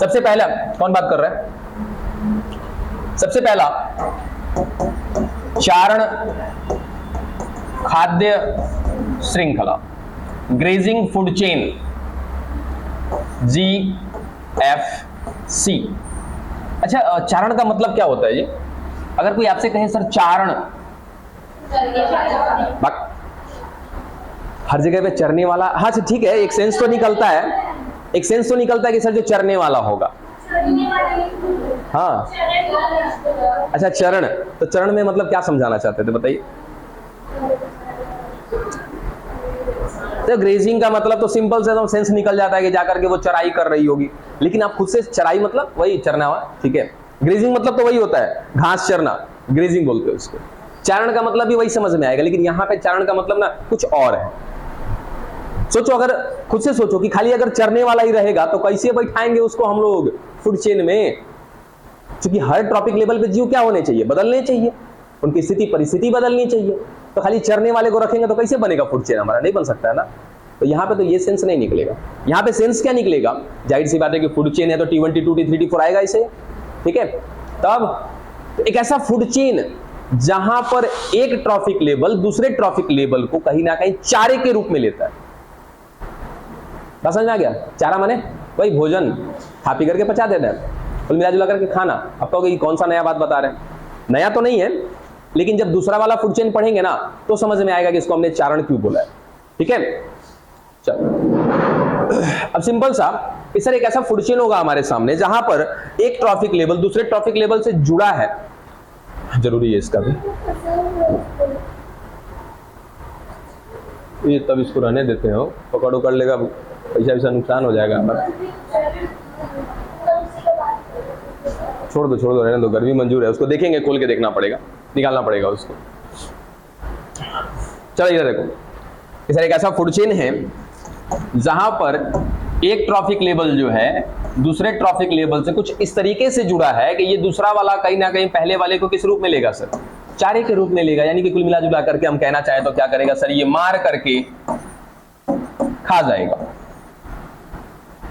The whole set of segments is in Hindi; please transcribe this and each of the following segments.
सबसे पहला कौन बात कर रहा है? सबसे पहला चारण खाद्य श्रृंखला, ग्रेजिंग फूड चेन, GFC। अच्छा, चारण का मतलब क्या होता है ये? अगर कोई आपसे कहे सर चारण, हर जगह पे चरने वाला, हाँ ठीक है, एक सेंस तो निकलता है, एक सेंस तो निकलता है कि सर जो चरने वाला होगा। हाँ अच्छा, चरण, तो चरण में मतलब क्या समझाना चाहते थे बताइए? तो ग्रेजिंग का मतलब तो सिंपल से तो सेंस निकल जाता है कि जाकर के वो चराई कर रही होगी, लेकिन आप खुद से चराई मतलब वही चरना हुआ, ठीक है। ग्रेजिंग मतलब तो वही होता है, घास चरना, ग्रेजिंग बोलते हैं उसको। चारण का मतलब भी वही समझ में आएगा, लेकिन यहाँ पे चारण का मतलब ना कुछ और है। सोचो, अगर खुद से सोचो कि खाली अगर चरने वाला ही रहेगा तो कैसे बैठाएंगे उसको हम लोग फूड चेन में? क्योंकि हर ट्रॉपिक लेवल पे जीव क्या होने चाहिए? बदलने चाहिए, उनकी स्थिति परिस्थिति बदलनी चाहिए। तो खाली चरने वाले को रखेंगे तो कैसे बनेगा फूड चेन? हमारा नहीं बन सकता है ना। तो यहाँ पे तो ये सेंस नहीं निकलेगा। यहाँ पे सेंस क्या निकलेगा? जाहिर सी बात है कि फूड चेन है तो T1 T2 T3 T4 आएगा इसे, ठीक है। तब एक ऐसा फूड चेन जहां पर एक ट्रॉफिक लेवल दूसरे ट्रॉफिक लेवल को कहीं ना कहीं चारे के रूप में लेता है। समझ में आ गया? चारा माने वही भोजन, खा पी करके पचा देना है, कुल मिला जुला करके खाना। अब कहोगे कौन सा नया बात बता रहे हैं? नया तो नहीं है, लेकिन जब दूसरा वाला फूड चेन पढ़ेंगे ना तो समझ में आएगा कि इसको हमने चारण क्यों बोला है, ठीक है। चलो, अब सिंपल सा कि सर एक ऐसा फूड चेन होगा हमारे सामने जहां पर एक ट्रॉफिक लेवल दूसरे ट्रॉफिक लेवल से जुड़ा है। जरूरी है इसका भी, ये तब इसको रहने देते हो, पकड़ उकड़ लेगा, पैसा वैसा नुकसान हो जाएगा हमारा। छोड़ दो रहने दो, गर्मी मंजूर है, उसको देखेंगे, खोल के देखना पड़ेगा, निकालना पड़ेगा उसको। चलो इधर देखो, सर एक ऐसा फूड चेन है जहां पर एक ट्रॉफिक लेवल जो है दूसरे ट्रॉफिक लेवल से कुछ इस तरीके से जुड़ा है कि ये दूसरा वाला कहीं ना कहीं पहले वाले को किस रूप में लेगा सर? चारे के रूप में लेगा। यानी कि कुल मिला जुला करके हम कहना चाहे तो क्या करेगा सर? ये मार करके खा जाएगा,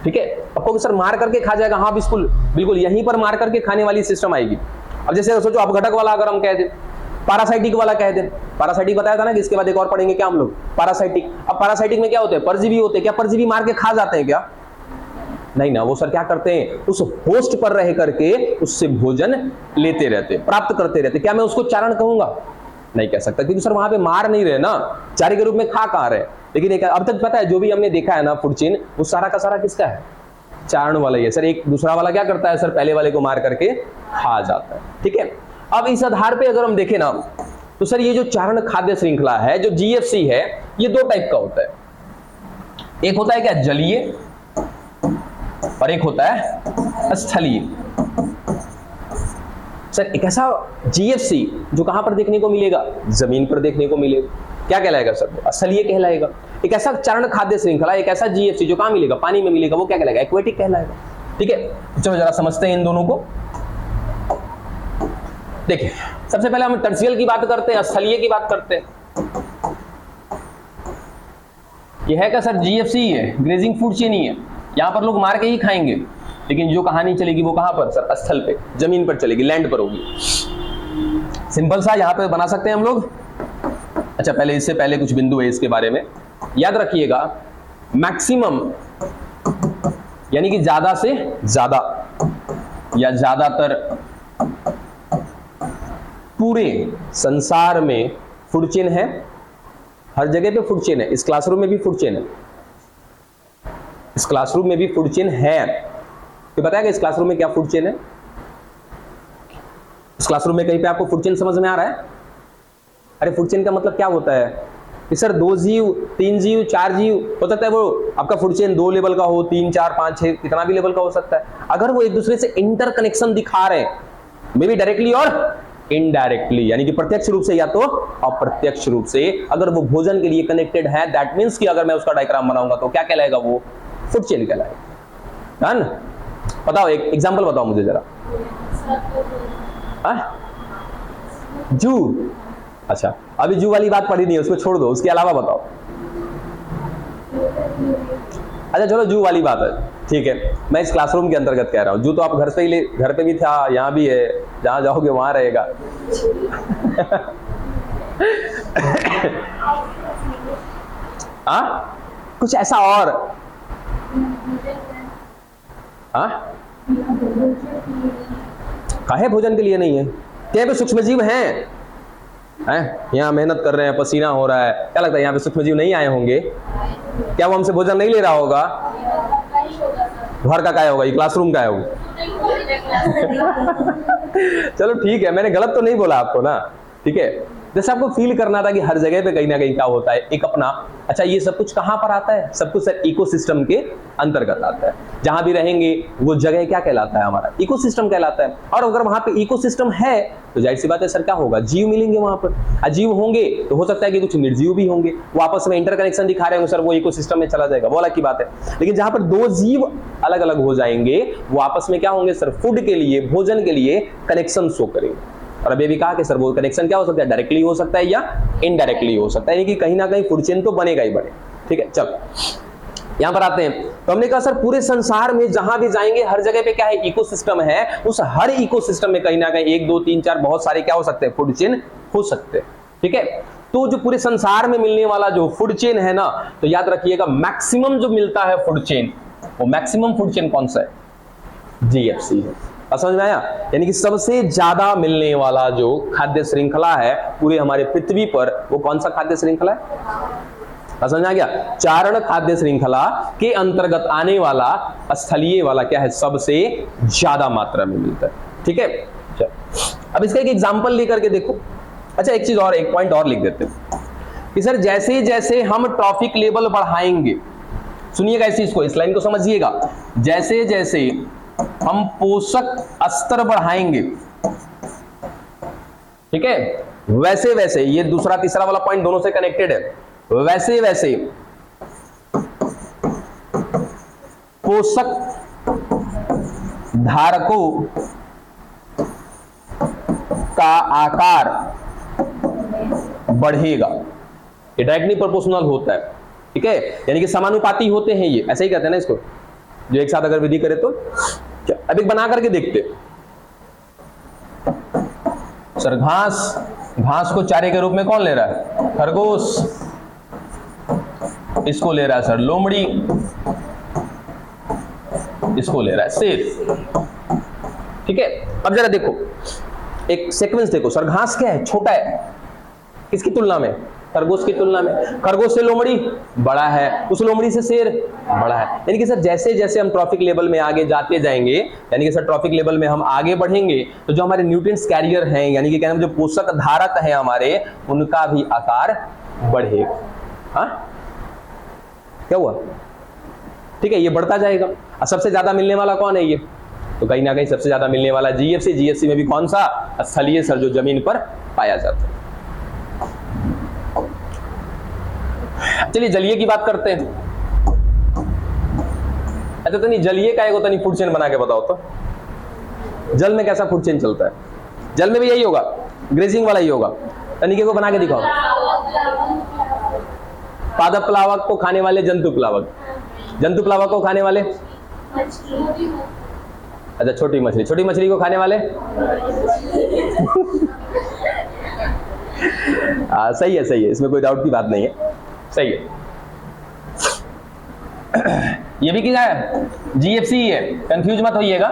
ठीक है। आपको सर मार करके खा जाएगा, हाँ बिल्कुल बिल्कुल, यहीं पर मार करके खाने वाली सिस्टम आएगी। अब जैसे सोचो अपघटक वाला अगर हम कह दें, पैरासाइटिक वाला कह दें, पैरासाइटिक बताया था ना कि इसके बाद एक और पढ़ेंगे क्या हम लोग, पैरासाइटिक। अब पैरासाइटिक में क्या होते हैं? परजीवी होते हैं। क्या परजीवी मार के खा जाते हैं क्या? नहीं ना, वो सर क्या करते हैं? उस होस्ट पर रह करके उससे भोजन लेते रहते, प्राप्त करते रहते। क्या मैं उसको चारण कहूंगा? नहीं कह सकता, क्योंकि सर वहां पे मार नहीं रहे ना, चारे के रूप में खा रहे। लेकिन एक अब तक पता है जो भी हमने देखा है ना फूड चेन, वो सारा का सारा किसका है? चारण वाला ही है सर। एक दूसरा वाला क्या करता है सर? पहले वाले को मार करके खा जाता है, ठीक है। अब इस आधार पे अगर हम देखें ना तो सर ये जो चारण खाद्य श्रृंखला है, जो GFC है, ये दो टाइप का होता है। एक होता है क्या? जलीय, और एक होता है स्थलीय। सर एक ऐसा GFC जो कहां पर देखने को मिलेगा? जमीन पर देखने को मिलेगा। क्या कहलाएगा सर? स्थलीय कहलाएगा। एक ऐसा चारण खाद्य श्रृंखला, एक ऐसा GFC जो कहां मिलेगा? पानी में मिलेगा, वो क्या कहलाएगा? एक्वेटिक कहलाएगा, ठीक है। चलो जरा समझते हैं इन दोनों को। देखिए, सबसे पहले हम टर्सियल की बात करते हैं, स्थलीय की बात करते हैं। यह है क्या सर? GFC ही है, ग्रेजिंग फूड चेन ही है। यहां पर लोग मार के ही खाएंगे, लेकिन जो कहानी चलेगी वो कहां पर सर? स्थल पे, जमीन पर चलेगी, लैंड पर होगी। सिंपल सा यहां पे बना सकते हैं हम लोग। अच्छा, पहले इससे पहले कुछ बिंदु है इसके बारे में याद रखिएगा। मैक्सिमम यानी कि ज्यादा से ज्यादा या ज्यादातर पूरे संसार में फूड चेन है। हर जगह पे फूड चेन है। इस क्लासरूम में भी फूड चेन है, इस क्लासरूम में भी फूड चेन है। तो बताएगा इस क्लासरूम में क्या फूड चेन है? इस क्लासरूम में कहीं पे आपको फूड चेन समझ में आ रहा है? अरे फूड चेन का मतलब क्या होता है कि सर 2 जीव, 3 जीव, 4 जीव हो सकता है, वो आपका फूड चेन 2 लेवल का हो, 3, 4, 5, 6 कितना भी लेवल का हो सकता है। अगर वो एक दूसरे से इंटरकनेक्शन दिखा रहे हैं, मे बी डायरेक्टली और इनडायरेक्टली, यानी कि प्रत्यक्ष रूप से या तो अप्रत्यक्ष रूप से, अगर वो भोजन के लिए कनेक्टेड है, दैट मींस कि अगर मैं उसका डायग्राम बनाऊंगा तो क्या कहलाएगा? वो फूड चेन कहलाएगा। डन? बताओ, एक एग्जांपल बताओ मुझे जरा। जू। अच्छा, अभी जू वाली बात पढ़ी नहीं है, उसको छोड़ दो, उसके अलावा बताओ। अच्छा चलो, जू वाली बात है, ठीक है, मैं इस क्लासरूम के अंतर्गत कह रहा हूं। जू तो आप घर से ही घर पे भी था, यहां भी है, जहां जाओगे वहां रहेगा। हाँ, कुछ ऐसा और? हाँ, काहे भोजन के लिए नहीं है? क्या पे सूक्ष्म जीव हैं? यहाँ मेहनत कर रहे हैं, पसीना हो रहा है, क्या लगता है यहाँ पे सूक्ष्म जीव नहीं आए होंगे? क्या वो हमसे भोजन नहीं ले रहा होगा? घर का क्या होगा? ये क्लासरूम का होगा? चलो ठीक है, मैंने गलत तो नहीं बोला आपको ना, ठीक है। जैसे आपको फील करना था कि हर जगह पे कहीं ना कहीं क्या होता है, एक अपना, अच्छा ये सब कुछ कहां पर आता है? सब कुछ सर इकोसिस्टम के अंतर्गत आता है। जहां भी रहेंगे वो जगह क्या कहलाता है? हमारा इकोसिस्टम कहलाता है। और अगर वहां पे इकोसिस्टम है तो जाहिर सी बात है सर क्या होगा? जीव मिलेंगे वहां पर। अजीव होंगे तो हो सकता है कि कुछ निर्जीव भी होंगे, वो आपस में इंटरकनेक्शन दिखा रहे होंगे, सर वो इकोसिस्टम में चला जाएगा, वो अलग की बात है। लेकिन जहां पर दो जीव अलग अलग हो जाएंगे वो आपस में क्या होंगे सर? फूड के लिए, भोजन के लिए कनेक्शन शो करेंगे। और अभी भी कहा कि सर वो कनेक्शन क्या हो सकता है? डायरेक्टली हो सकता है या इनडायरेक्टली हो सकता है, यानी कि कहीं ना कहीं फूड चेन तो बनेगा ही बने। ठीक है, चल यहां पर आते हैं। तो हमने कहा सर पूरे संसार में जहां भी जाएंगे हर जगह पे क्या है? इकोसिस्टम है। उस हर इकोसिस्टम में कहीं ना कहीं 1 2 3 4 बहुत सारे क्या हो सकते हैं? फूड चेन हो सकते हैं। ठीक है, तो जो पूरे संसार में मिलने वाला जो फूड चेन है ना, तो याद रखिएगा मैक्सिमम जो मिलता है फूड चेन, वो मैक्सिमम फूड चेन कौन सा है? जीएफसी है। समझ में आया? यानी कि सबसे ज्यादा मिलने वाला जो खाद्य श्रृंखला है पूरे हमारे पृथ्वी पर, वो कौन सा खाद्य श्रृंखला है? समझ में आ गया? चारण खाद्य श्रृंखला के अंतर्गत आने वाला स्थलीय वाला क्या है? सबसे ज्यादा मात्रा में मिलता है। ठीक है, अब इसका एक एग्जांपल लेकर के देखो। अच्छा एक चीज और, एक पॉइंट और लिख देते हैं कि सर जैसे जैसे हम ट्रॉफिक लेवल बढ़ाएंगे, सुनिएगा इस चीज को, इस लाइन को समझिएगा, जैसे जैसे हम पोषक स्तर बढ़ाएंगे, ठीक है, वैसे वैसे, ये दूसरा तीसरा वाला पॉइंट दोनों से कनेक्टेड है, वैसे वैसे पोषक धारकों का आकार बढ़ेगा। ये डायरेक्टली प्रोपोर्शनल होता है। ठीक है, यानी कि समानुपाती होते हैं ये, ऐसे ही कहते हैं ना इसको, जो एक साथ अगर विधि करे तो। अब एक बना करके देखते सर, घास को चारे के रूप में कौन ले रहा है? खरगोश। इसको ले रहा है सर लोमड़ी, इसको ले रहा है शेर। ठीक है, अब जरा देखो एक सीक्वेंस देखो, सर घास क्या है? छोटा है, किसकी तुलना में? खरगोश की तुलना में। खरगोश से लोमड़ी बड़ा है, उस लोमड़ी से शेर बड़ा है। यानी कि सर जैसे जैसे हम ट्रॉफिक लेवल में आगे जाते जाएंगे, यानी कि सर ट्रॉफिक लेवल में हम आगे बढ़ेंगे, तो जो हमारे न्यूट्रिएंट्स कैरियर हैं, यानी कि कहना जो पोषक धारक हैं हमारे, उनका भी आकार बढ़ेगा। हाँ, क्या हुआ? ठीक है, ये बढ़ता जाएगा। और सबसे ज्यादा मिलने वाला कौन है? ये तो कहीं ना कहीं सबसे ज्यादा मिलने वाला जीएफसी। जीएफसी में भी कौन सा? स्थलीय सर, जो जमीन पर पाया जाता है। चलिए जलीय की बात करते हैं। अच्छा तो नहीं, जलीय का एक होता नहीं, फूड चेन बना के बताओ तो। जल में कैसा फूड चेन चलता है? जल में भी यही होगा, ग्रेजिंग वाला ही होगा। तनिके को बना के दिखाओ। पादप प्लावक को खाने वाले जंतु प्लावक, जंतु प्लावक को खाने वाले, अच्छा छोटी मछली, छोटी मछली को खाने वाले सही है, सही है, इसमें कोई डाउट की बात नहीं है, सही है। ये भी क्या है? जीएफसी ही है, कंफ्यूज मत होइएगा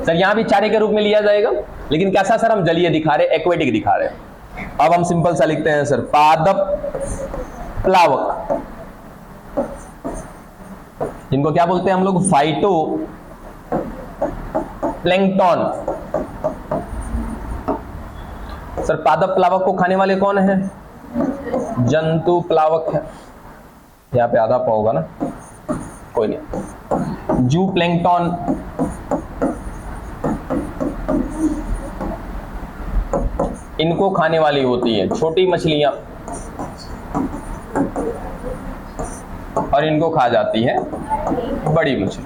सर, यहां भी चारे के रूप में लिया जाएगा, लेकिन कैसा सर? हम जलीय दिखा रहे, एक्वेटिक दिखा रहे। अब हम सिंपल सा लिखते हैं सर, पादप प्लावक, जिनको क्या बोलते हैं हम लोग? Phyto plankton. सर पादप प्लावक को खाने वाले कौन है? जंतु प्लावक है। यहाँ पे आधा पाओगा ना, कोई नहीं। जू प्लैंकटन, इनको खाने वाली होती है छोटी मछलियां, और इनको खा जाती है बड़ी मछली।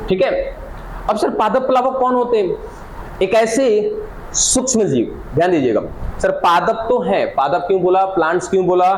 ठीक है, अब सर पादप प्लावक कौन होते हैं? एक ऐसे सूक्ष्म जीव, ध्यान दीजिएगा सर, पादप तो है, पादप क्यों बोला, प्लांट्स क्यों बोला?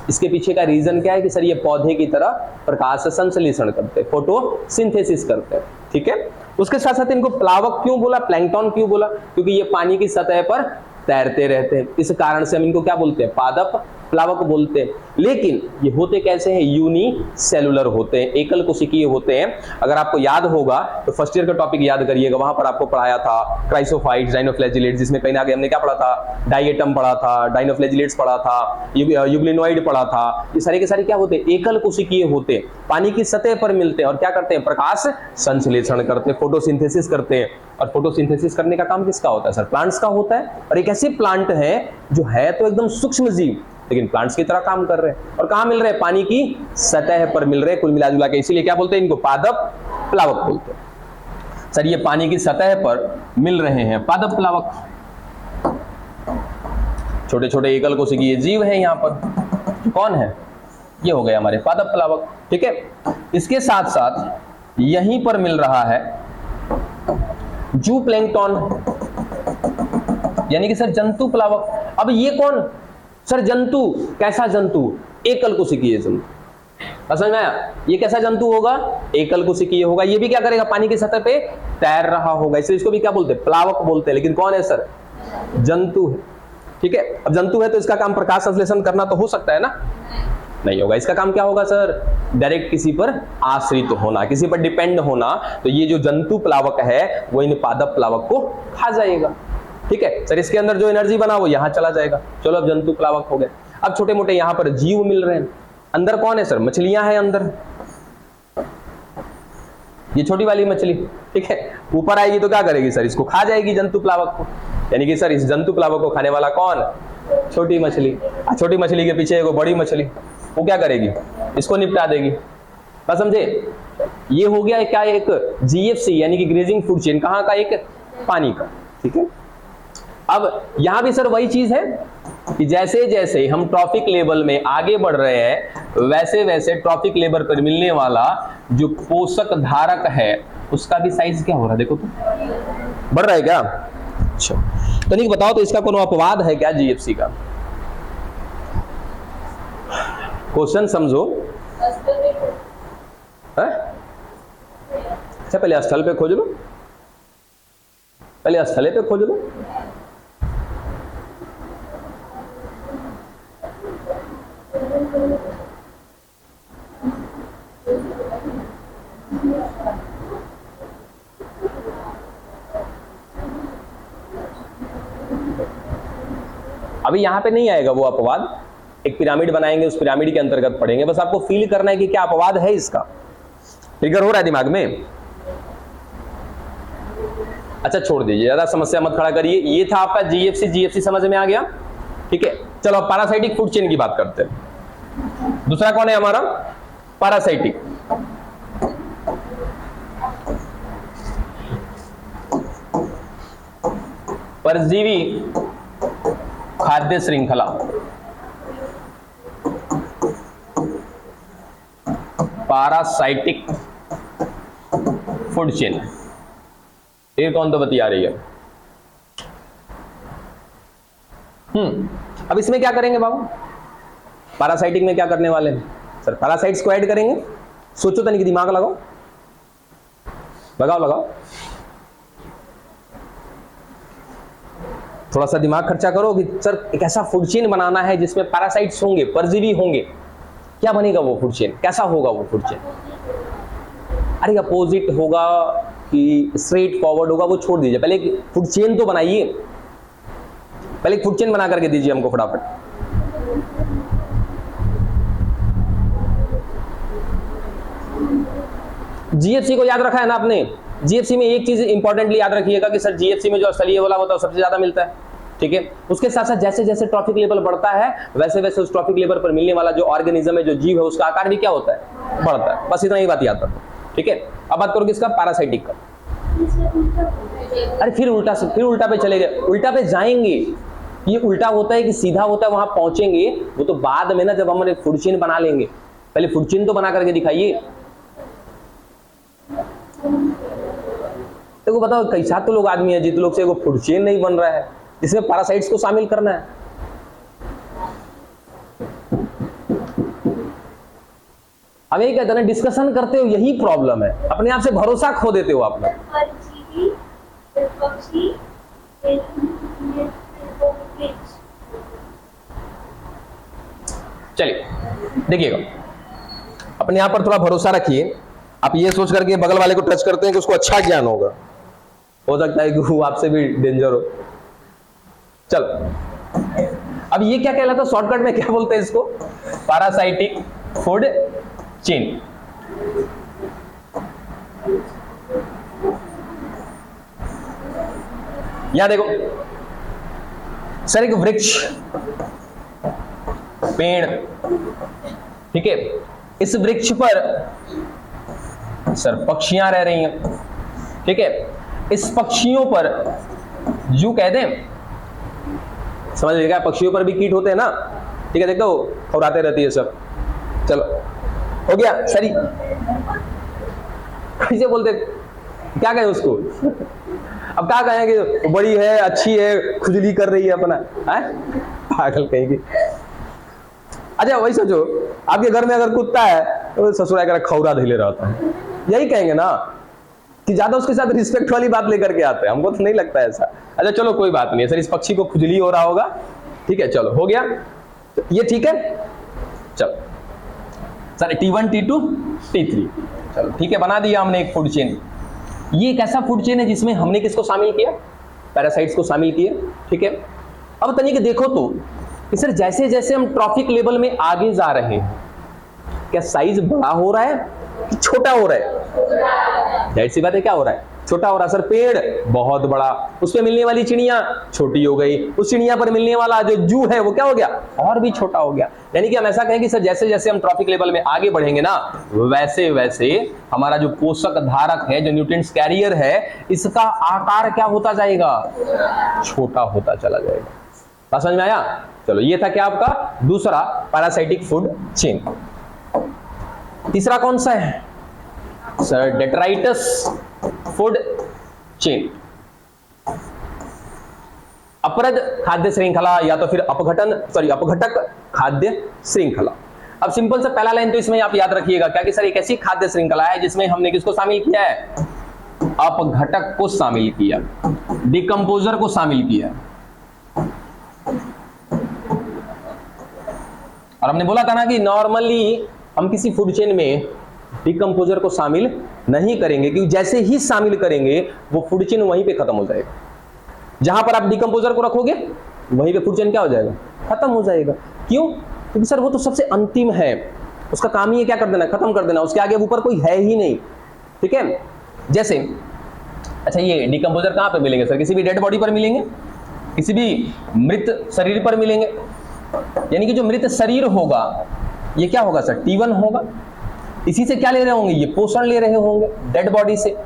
इसके पीछे का रीजन क्या है कि सर ये पौधे की तरह प्रकाश संश्लेषण करते हैं, फोटोसिंथेसिस करते हैं, ठीक है। उसके साथ साथ इनको प्लावक क्यों बोला, प्लैंकटन क्यों बोला, क्योंकि ये पानी की सतह पर तैरते रहते हैं, इस कारण से हम इनको क्या बोलते हैं, पादप प्लावक बोलते हैं। लेकिन ये होते कैसे हैं, यूनिसेलुलर होते हैं, एकल कोशिकीय होते हैं। अगर आपको याद होगा तो फर्स्ट ईयर का टॉपिक याद करिएगा, वहां पर आपको पढ़ाया था क्राइसोफाइट्स, डाइनोफ्लैजिलेट्स, जिसमें कहीं ना कहीं हमने क्या पढ़ा था, डाइएटम पढ़ा था, डाइनोफ्लैजिलेट्स पढ़ा था, यूग्लिनोइड पढ़ा था। ये सारे के सारे क्या होते हैं, एकल कोशिकीय होते हैं, पानी की सतह पर मिलते हैं और क्या करते हैं, प्रकाश संश्लेषण करते हैं, फोटोसिंथेसिस करते हैं। और फोटोसिंथेसिस करने का काम किसका होता है सर, प्लांट्स का होता है। और एक ऐसे प्लांट है जो है तो एकदम सूक्ष्म जीव, लेकिन प्लांट्स की तरह काम कर रहे हैं। और कहां मिल रहे हैं, पानी की सतह पर मिल रहे हैं कुल मिला जुला के, इसीलिए क्या बोलते हैं इनको, पादप प्लावक बोलते हैं। सर ये पानी की सतह पर मिल रहे हैं, पादप प्लावक, छोटे छोटे एकल कोशिकीय जीव हैं यहाँ पर। कौन है, ये हो गए हमारे पादप प्लावक, ठीक है। इसके साथ साथ यहीं पर मिल रहा है जूप्लैंक्टन, यानी कि सर जंतु प्लावक। अब ये कौन, सर जंतु, कैसा जंतु, एकल कोशिकीय जंतु। समझ में आया, ये कैसा जंतु होगा, एकल कोशिकीय होगा। ये भी क्या करेगा, पानी की सतह पे तैर रहा होगा, इसलिए इसको भी क्या बोलते हैं, प्लावक बोलते हैं। लेकिन कौन है सर, जंतु है, ठीक है। अब जंतु है तो इसका काम प्रकाश संश्लेषण करना तो हो सकता है ना, नहीं होगा। इसका काम क्या होगा सर, डायरेक्ट किसी पर आश्रित होना, किसी पर डिपेंड होना। तो ये जो जंतु प्लावक है वो इन पादप प्लावक को खा जाएगा, ठीक है सर। इसके अंदर जो एनर्जी बना वो यहां चला जाएगा। चलो अब जंतु प्लावक हो गए। अब छोटे मोटे यहां पर जीव मिल रहे हैं। अंदर कौन है सर, मछलियां हैं अंदर, ये छोटी वाली मछली, ठीक है। ऊपर आएगी तो क्या करेगी सर, इसको खा जाएगी जंतु प्लावक को, यानी कि सर इस जंतु प्लावक को खाने वाला कौन, छोटी मछली। छोटी मछली के पीछे एक बड़ी मछली, वो क्या करेगी, इसको निपटा देगी। बस समझे, ये हो गया क्या, एक जीएफसी यानी कि ग्रेजिंग फूड चेन, कहां का, एक पानी का, ठीक है। अब यहां भी सर वही चीज है कि जैसे जैसे हम ट्रॉफिक लेवल में आगे बढ़ रहे हैं वैसे वैसे ट्रॉफिक लेवल पर मिलने वाला जो पोषक धारक है उसका भी साइज क्या हो रहा है, देखो तो बढ़ रहा है क्या। अच्छा तो नहीं बताओ तो इसका कोई अपवाद है क्या जीएफसी का, क्वेश्चन समझो। अच्छा पहले स्थल पे खोज लो, पहले स्थल पे खोज लो। अभी यहां पे नहीं आएगा वो अपवाद, एक पिरामिड बनाएंगे उस पिरामिड के अंतर्गत पढ़ेंगे। बस आपको फील करना है कि क्या अपवाद है इसका, ट्रिगर हो रहा है दिमाग में। अच्छा छोड़ दीजिए, ज्यादा समस्या मत खड़ा करिए। ये था आपका जीएफसी, जीएफसी समझ में आ गया, ठीक है। चलो अब पैरासाइटिक फूड चेन की बात करते हैं। दूसरा कौन है हमारा, पैरासाइटिक। परजीवी खाद्य श्रृंखला, पैरासाइटिक फूड चेन। ये कौन तो बतिया रही है। अब इसमें क्या करेंगे बाबू, पैरासाइटिक में क्या करने वाले हैं सर, पैरासाइट्स को ऐड करेंगे। सोचो तनिक दिमाग लगाओ, लगाओ लगाओ, थोड़ा सा दिमाग खर्चा करो कि सर एक ऐसा फूड चेन बनाना है जिसमें पैरासाइट्स होंगे, परजीवी होंगे। क्या बनेगा वो फूड चेन, कैसा होगा वो फूड चेन। अरे अपोजिट होगा कि स्ट्रेट फॉरवर्ड होगा वो छोड़ दीजिए, पहले एक फूड चेन तो बनाइए, पहले एक फूड चेन बना करके दीजिए हमको फटाफट। जीएफसी को याद रखा है ना आपने, जीएफसी में एक चीज इंपॉर्टेंटली याद रखिएगा कि सर जीएफसी में जो स्थलीय वाला होता है सबसे ज्यादा मिलता है, ठीक है। उसके साथ साथ जैसे जैसे ट्रॉफिक लेवल बढ़ता है वैसे वैसे उस ट्रॉफिक लेवल पर मिलने वाला जो ऑर्गेनिज्म है, जो जीव है, उसका आकार भी क्या होता है, बढ़ता है। बस इतना ही बात याद रखो, ठीक है। अब बात करो किसका, पैरासाइटिक का। अरे फिर उल्टा पे चले गए, उल्टा पे जाएंगे। ये उल्टा होता है कि सीधा होता है, वहां पहुंचेंगे वो तो बाद में ना, जब हम फूड चेन बना लेंगे। पहले फूड चेन तो बना करके दिखाइए। देखो बताओ कैसा तो लोग आदमी है जितने लोग से वो फूड चेन नहीं बन रहा है जिसमें पैरासाइट्स को शामिल करना है। हम यही कहते हैं ना, डिस्कशन करते हो यही प्रॉब्लम है, अपने आप से भरोसा खो देते हो आप लोग। चलिए देखिएगा, अपने आप पर थोड़ा भरोसा रखिए। आप ये सोच करके बगल वाले को टच करते हैं कि उसको अच्छा ज्ञान होगा, हो सकता है कि वो आपसे भी डेंजर हो। चलो अब ये क्या कहलाता है, शॉर्टकट में क्या बोलते हैं इसको, पैरासाइटिक फूड चेन। यहां देखो सर, एक वृक्ष, पेड़, ठीक है, इस वृक्ष पर सर पक्षियां रह रही हैं, ठीक है, इस पक्षियों पर जू कह दें, समझ लीजिएगा, पक्षियों पर भी कीट होते हैं ना, ठीक है, देखो खौराते रहती है सब। चलो हो गया सर, कैसे बोलते, क्या कहें उसको, अब क्या कहें कि बड़ी है, अच्छी है, खुजली कर रही है अपना, है पागल कहेंगे। अच्छा वही सोचो, आपके घर में अगर कुत्ता है तो ससुराल का खौरा धैले रहता है, यही कहेंगे ना, कि ज्यादा उसके साथ रिस्पेक्ट वाली बात लेकर के आते हैं, हमको तो नहीं लगता है ऐसा। अच्छा चलो कोई बात नहीं है सर, इस पक्षी को खुजली हो रहा होगा, ठीक है, चलो हो गया, ये ठीक है। चलो सर T1 T2 T3, चलो ठीक है, बना दिया हमने एक फूड चेन। ये एक ऐसा फूड चेन है जिसमें हमने किसको शामिल किया, पैरासाइट्स को शामिल किया, ठीक है। अब तनिक देखो तो कि सर जैसे जैसे हम ट्रॉफिक लेवल में आगे जा रहे हैं, क्या साइज बड़ा हो रहा है कि छोटा हो रहा है, जाहिर सी बात है क्या हो रहा है, छोटा हो रहा है। सर पेड़ बहुत बड़ा, उस पे मिलने वाली चिड़िया छोटी हो गई, उस चिड़िया पर मिलने वाला जो जू है वो क्या हो गया, और भी छोटा हो गया। यानी कि हम ऐसा कहें कि सर जैसे जैसे हम ट्रॉफिक लेवल में आगे बढ़ेंगे ना, वैसे वैसे हमारा जो पोषक धारक है, जो न्यूट्रिएंट्स कैरियर है, इसका आकार क्या होता जाएगा, छोटा होता चला जाएगा। बात समझ में आया। चलो ये था क्या आपका दूसरा पैरासाइटिक फूड चेन। तीसरा कौन सा है सर, डेट्राइटस फूड चेन। अपरद खाद्य श्रृंखला या तो फिर अपघटक खाद्य श्रृंखला। अब सिंपल से पहला लाइन तो इसमें आप याद रखिएगा क्या कि सर एक ऐसी खाद्य श्रृंखला है जिसमें हमने किसको शामिल किया है, अपघटक को शामिल किया, डिकम्पोजर को शामिल किया। और हमने बोला था ना कि नॉर्मली हम किसी फूड चेन में डिकम्पोजर को शामिल नहीं करेंगे, क्योंकि जैसे ही शामिल करेंगे वो फूड चेन वहीं पे खत्म हो जाएगा। जहां पर आप डिकम्पोजर को रखोगे वहीं पे फूड चेन क्या हो जाएगा, खत्म हो जाएगा। क्यों, क्योंकि सर वो तो सबसे अंतिम है, उसका काम ही है क्या कर देना, खत्म कर देना, उसके आगे ऊपर कोई है ही नहीं, ठीक है। जैसे अच्छा ये डिकम्पोजर कहां पे मिलेंगे सर, किसी भी डेड बॉडी पर मिलेंगे, किसी भी मृत शरीर पर मिलेंगे। यानी कि जो मृत शरीर होगा ये क्या होगा सर, T1 होगा। इसी से क्या ले रहे होंगे, ये पोषण ले रहे होंगे डेड बॉडी से।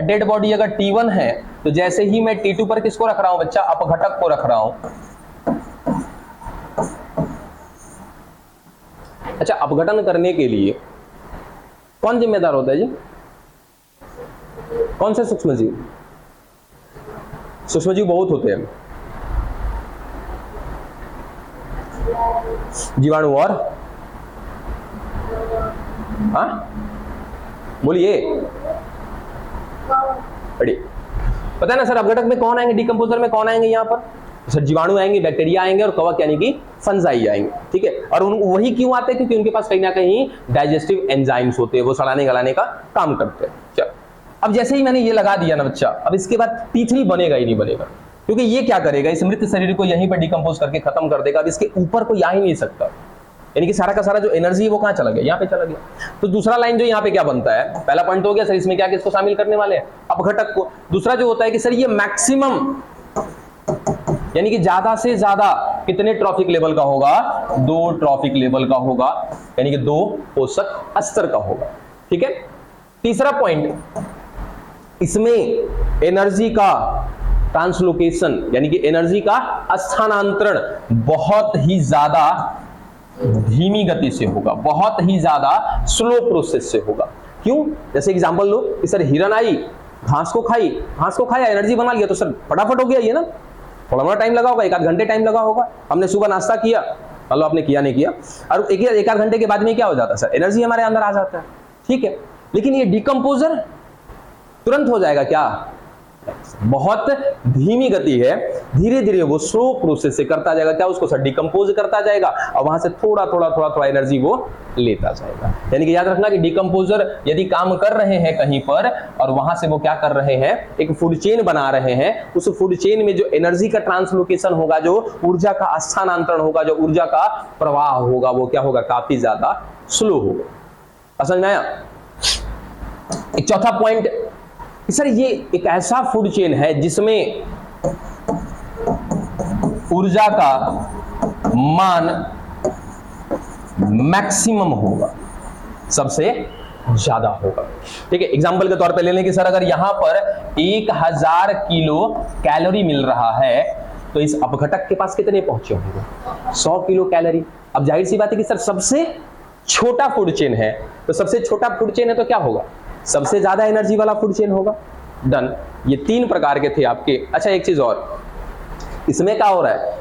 डेड बॉडी अगर T1 है तो जैसे ही मैं T2 पर किसको रख रहा हूं बच्चा, अपघटक को रख रहा हूं। अच्छा अपघटन करने के लिए कौन जिम्मेदार होता है जी, कौन से सूक्ष्मजीव, सूक्ष्मजीव बहुत होते हैं, जीवाणु और बोलिए, पता है ना सर अपघटक में कौन आएंगे, डिकम्पोजर में कौन आएंगे, यहाँ पर सर जीवाणु आएंगे, बैक्टीरिया आएंगे और कवक यानी कि फंजाई आएंगे, ठीक है। और वही क्यों आते हैं, क्योंकि उनके पास कहीं ना कहीं डाइजेस्टिव एंजाइम्स होते हैं, वो सड़ाने गलाने का काम करते हैं। चलो अब जैसे ही मैंने ये लगा दिया ना बच्चा, अब इसके बाद T3 बनेगा ही नहीं बनेगा, क्योंकि ये क्या करेगा, इस मृत शरीर को यहीं पर डिकम्पोज करके खत्म कर देगा। अब इसके ऊपर कोई आ ही नहीं सकता, यानी कि सारा का सारा जो एनर्जी है वो कहां चला गया, यहाँ पे चला गया। तो दूसरा लाइन जो यहाँ पे क्या बनता है, पहला पॉइंट हो गया सर इसमें क्या किसको शामिल करने वाले हैं, अपघटक को। दूसरा जो होता है कि सर ये मैक्सिमम यानी कि ज्यादा से ज्यादा कितने ट्रॉफिक लेवल का होगा, 2 ट्रॉफिक लेवल का होगा, यानी कि 2 पोषक स्तर का होगा, ठीक है। तीसरा पॉइंट, इसमें एनर्जी का ट्रांसलोकेशन यानी कि एनर्जी का स्थानांतरण बहुत ही ज्यादा धीमी गति से होगा, बहुत ही ज्यादा स्लो प्रोसेस से होगा। क्यों, जैसे एग्जांपल लो कि सर हिरन आई, घास को खाया, एनर्जी बना लिया, तो सर फटाफट हो गया ये ना, थोड़ा टाइम लगा होगा, 1 आध घंटे टाइम लगा होगा। हमने सुबह नाश्ता किया, मान लो आपने किया नहीं किया, और एक आध घंटे के बाद में क्या हो जाता है सर, एनर्जी हमारे अंदर आ जाता है, ठीक है। लेकिन ये डिकम्पोजर तुरंत हो जाएगा क्या, बहुत धीमी गति है, धीरे धीरे वो स्लो प्रोसेस से करता जाएगा, क्या उसको सर डिकम्पोज करता जाएगा, और वहां से थोड़ा थोड़ा एनर्जी वो लेता जाएगा। यानी कि याद रखना कि डिकम्पोजर यदि काम कर रहे हैं कहीं पर, और वहां से वो क्या कर रहे हैं, एक फूड चेन बना रहे हैं, उस फूड चेन में जो एनर्जी का ट्रांसलोकेशन होगा, जो ऊर्जा का स्थानांतरण होगा, जो ऊर्जा का प्रवाह होगा, वो क्या होगा, काफी ज्यादा स्लो होगा। समझ में आया। एक चौथा पॉइंट सर, ये एक ऐसा फूड चेन है जिसमें ऊर्जा का मान मैक्सिमम होगा, सबसे ज्यादा होगा, ठीक है। एग्जांपल के तौर पे ले लें कि सर अगर यहां पर 1000 किलो कैलोरी मिल रहा है, तो इस अपघटक के पास कितने पहुंचे होंगे, 100 किलो कैलोरी। अब जाहिर सी बात है कि सर सबसे छोटा फूड चेन है, तो सबसे छोटा फूड चेन है तो क्या होगा, सबसे ज्यादा एनर्जी वाला फूड चेन होगा। डन। ये 3 प्रकार के थे आपके। अच्छा एक चीज और, इसमें क्या हो रहा है,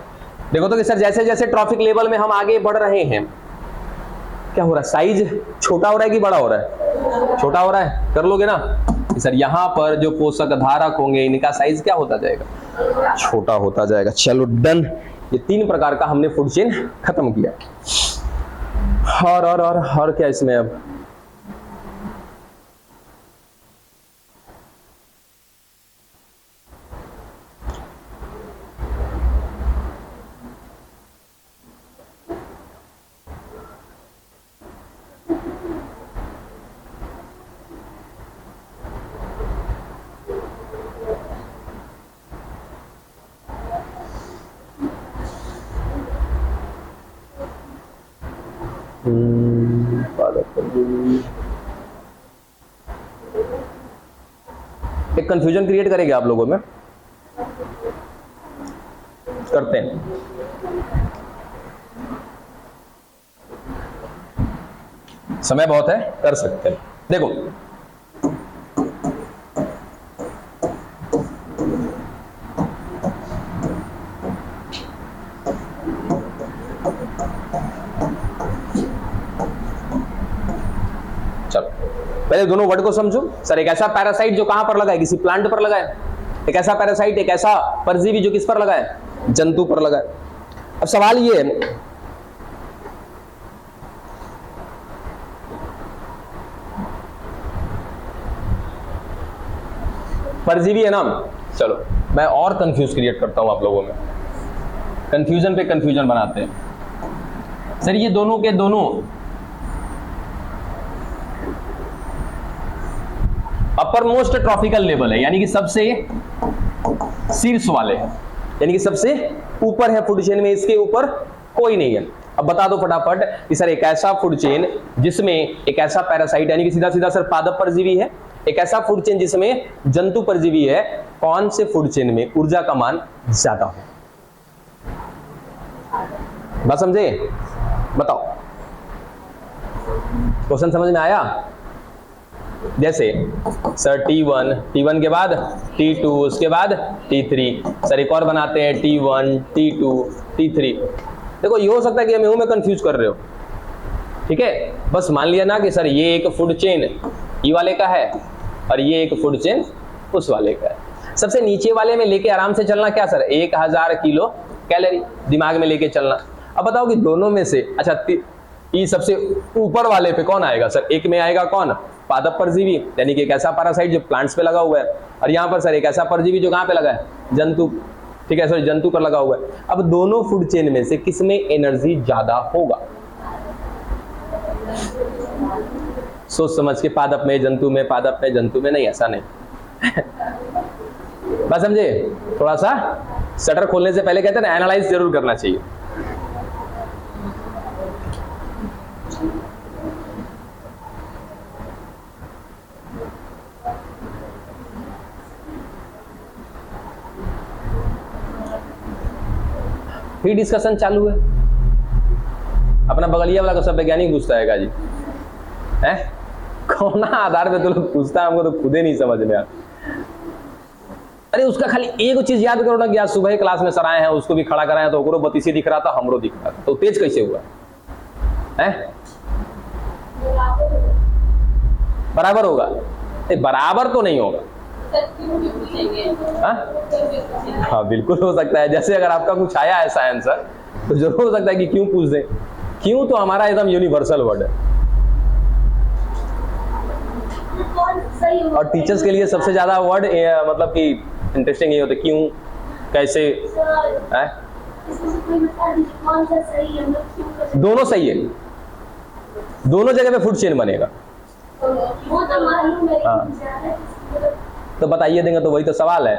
देखो तो कि सर जैसे जैसे ट्रॉफिक लेवल में हम आगे बढ़ रहे हैं, क्या हो रहा है, साइज छोटा हो रहा है कि बड़ा हो रहा है, छोटा हो रहा है, कर लोगे ना कि सर यहां पर जो पोषक धारक होंगे इनका साइज क्या होता जाएगा, छोटा होता जाएगा। चलो डन। ये 3 प्रकार का हमने फूड चेन खत्म किया। और क्या इसमें अब, एक कंफ्यूजन क्रिएट करेगा आप लोगों में, करते हैं। समय बहुत है, कर सकते हैं। देखो पहले दोनों वर्ड को समझो। सर एक ऐसा पैरासाइट जो कहां पर लगा है, किसी प्लांट पर लगा है, एक ऐसा पैरासाइट, एक ऐसा परजीवी जो किस पर लगा है, जंतु पर लगा है। अब सवाल ये है, परजीवी है ना, चलो मैं और कंफ्यूज क्रिएट करता हूं आप लोगों में, कंफ्यूजन पे कंफ्यूजन बनाते हैं। सर ये दोनों के दोनों अपर मोस्ट ट्रॉफिकल लेवल है, यानी कि सबसे शीर्ष वाले हैं, यानी कि सबसे ऊपर है फूड चेन में, इसके ऊपर कोई नहीं है। अब बता दो फटाफट कि सर एक ऐसा फूड चेन जिसमें एक ऐसा पैरासाइट, यानी कि सीधा सीधा सर पादप परजीवी है, एक ऐसा फूड चेन जिसमें जंतु परजीवी है, कौन से फूड चेन में ऊर्जा का मान ज्यादा हो? बात समझे? बताओ, क्वेश्चन समझ में आया? जैसे सर T1 के बाद T2, उसके बाद T3, सर एक और बनाते हैं T1, T2, T3। देखो ये हो सकता है कि हमें कंफ्यूज कर रहे हो, ठीक है। बस मान लिया ना कि सर ये एक फूड चेन ई वाले का है और ये एक फूड चेन उस वाले का है। सबसे नीचे वाले में लेके आराम से चलना, क्या सर 1000 किलो कैलोरी दिमाग में लेके चलना। अब बताओ कि दोनों में से अच्छा ई सबसे ऊपर वाले पे कौन आएगा? सर एक में आएगा कौन? पादप परजीवी, यानी कि एक ऐसा पैरासाइट जो प्लांट्स पे लगा हुआ है, और यहाँ पर सर एक ऐसा परजीवी जो कहाँ पे लगा है? जंतु, ठीक है सर, जंतु पर लगा हुआ है। अब दोनों फूड चेन में से किसमें एनर्जी ज्यादा होगा? सोच समझ के, पादप में, जंतु में, पादप में, जंतु में नहीं, ऐसा नहीं। बस समझे? थोड़ा सा शटर खोलने से पहले कहते हैं ना, एनालाइज जरूर करना चाहिए। फिर डिस्कशन चालू है, अपना बगलिया वाला को सब वैज्ञानिक पूछता है जी, हैं? कौन आधार पे तो लोग पूछता है, हमको तो खुद ही नहीं समझ में आता। अरे उसका खाली एक चीज याद करो ना कि आज सुबह क्लास में सर आए हैं, उसको भी खड़ा कराया तो ओकरो बत्तीसी दिख रहा था, हमरो दिख रहा था, तो तेज कैसे हुआ है? बराबर होगा? बराबर तो नहीं होगा। हाँ बिल्कुल हो सकता है। जैसे अगर आपका कुछ आया ऐसा आंसर तो जरूर हो सकता है कि क्यों पूछ दे। क्यों तो हमारा एकदम यूनिवर्सल वर्ड है, और टीचर्स के लिए सबसे ज्यादा वर्ड मतलब कि इंटरेस्टिंग ये होता है, क्यों, कैसे है? दोनों सही है, दोनों जगह पे फूड चेन बनेगा। हाँ तो बताइए देंगे तो वही तो सवाल है।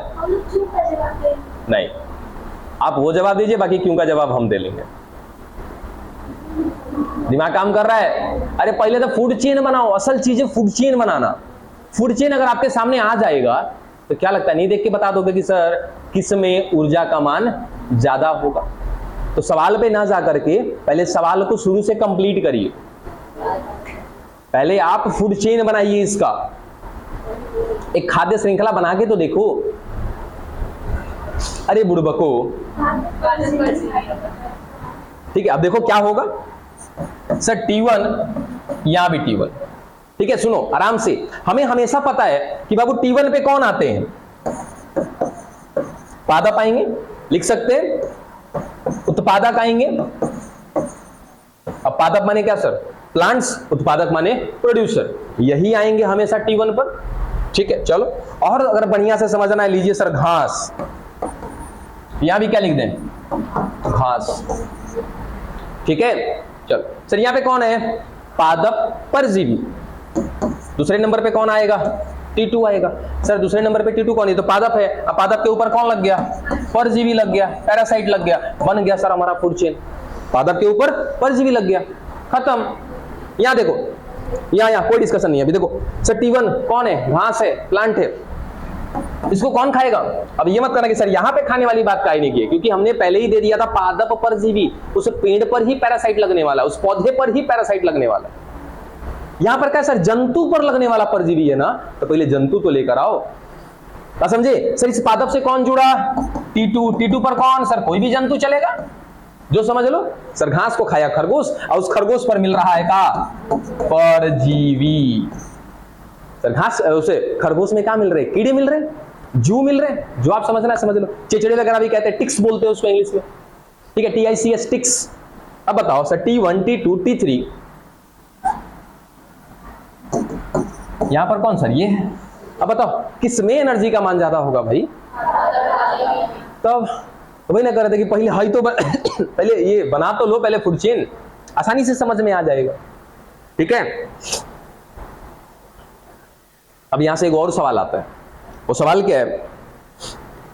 नहीं, आप वो जवाब दीजिए, बाकी क्यों का जवाब हम दे लेंगे। दिमाग काम कर रहा है? अरे पहले तो फूड चेन बनाओ, असल चीज है फूड चेन बनाना। फूड चेन अगर आपके सामने आ जाएगा तो क्या लगता है, नहीं देख के बता दोगे कि सर किस में ऊर्जा का मान ज्यादा होगा? तो सवाल पे ना जा करके पहले सवाल को शुरू से कंप्लीट करिए। पहले आप फूड चेन बनाइए, इसका एक खाद्य श्रृंखला बना के तो देखो। अरे बुड़बको, ठीक है, अब देखो क्या होगा सर, T1 यहां भी T1, ठीक है। सुनो आराम से, हमें हमेशा पता है कि बाबू T1 पे कौन आते हैं? पादप आएंगे, लिख सकते हैं, उत्पादक आएंगे। अब पादप माने क्या सर? प्लांट्स, उत्पादक माने प्रोड्यूसर, यही आएंगे हमेशा T1 पर, ठीक है। चलो और अगर बढ़िया से समझना है, लीजिए सर घास, यहां भी क्या लिख दें? घास, ठीक है। चलो सर यहां पे कौन है? पादप परजीवी। दूसरे नंबर पे कौन आएगा? T2 आएगा। सर दूसरे नंबर पे T2 कौन है? तो पादप है। अब पादप के ऊपर कौन लग गया? परजीवी लग गया, पैरासाइट लग गया, बन गया सर हमारा फूड चेन। पादप के ऊपर परजीवी लग गया, खत्म। यहां देखो, यहां कोई डिस्कशन नहीं है अभी। देखो सर T1 कौन है? घास है, प्लांट है, इसको कौन खाएगा? अब ये मत करना कि सर यहां पे खाने वाली बात काहे नहीं की है, क्योंकि हमने पहले ही दे दिया था पादप परजीवी, उस पेड़ पर ही पैरासाइट लगने वाला, उस पौधे पर ही पैरासाइट लगने वाला। यहां पर क्या सर? जंतु पर लगने वाला परजीवी है ना, तो पहले जंतु तो लेकर आओ। क्या समझे सर? इस पादप से कौन जुड़ा? T2 पर कौन? सर कोई भी जंतु चलेगा, जो समझ लो। सर घास को खाया खरगोश, और उस खरगोश पर मिल रहा है का? परजीवी। सर घास, उसे खरगोश में क्या मिल रहे? कीड़े मिल रहे, जू मिल रहे, जो आप समझना है समझ लो। चिचड़े वगैरह भी कहते हैं, टिक्स बोलते हैं उसको इंग्लिश में, ठीक है, TICS, टिक्स। अब बताओ सर T1, T2, T3, यहां पर कौन सर? ये है। अब बताओ किस में एनर्जी का मान ज्यादा होगा भाई? तब तो वही ना कर रहे थे कि पहले हाई तो पहले ये बना तो लो, पहले फूड चेन, आसानी से समझ में आ जाएगा, ठीक है। अब यहां से एक और सवाल आता है। वो सवाल क्या है?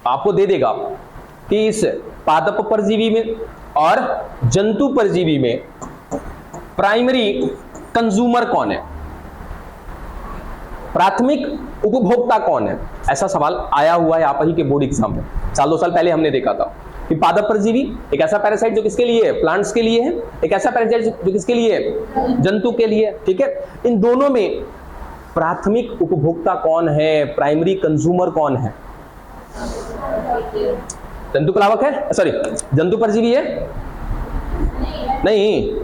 आपको दे देगा कि इस पादप परजीवी में और जंतु परजीवी में प्राइमरी कंज्यूमर कौन है, प्राथमिक उपभोक्ता कौन है? ऐसा सवाल आया हुआ है आप ही के बोर्ड एग्जाम में। साल 2 साल पहले हमने देखा था कि पादप परजीवी एक ऐसा पैरासाइट जो किसके लिए है? प्लांट्स के लिए है। एक ऐसा पैरासाइट जो किसके लिए है? जंतु के लिए, ठीक है। इन दोनों में प्राथमिक उपभोक्ता कौन है, प्राइमरी कंज्यूमर कौन है? जंतु प्लावक है, सॉरी जंतु परजीवी है? नहीं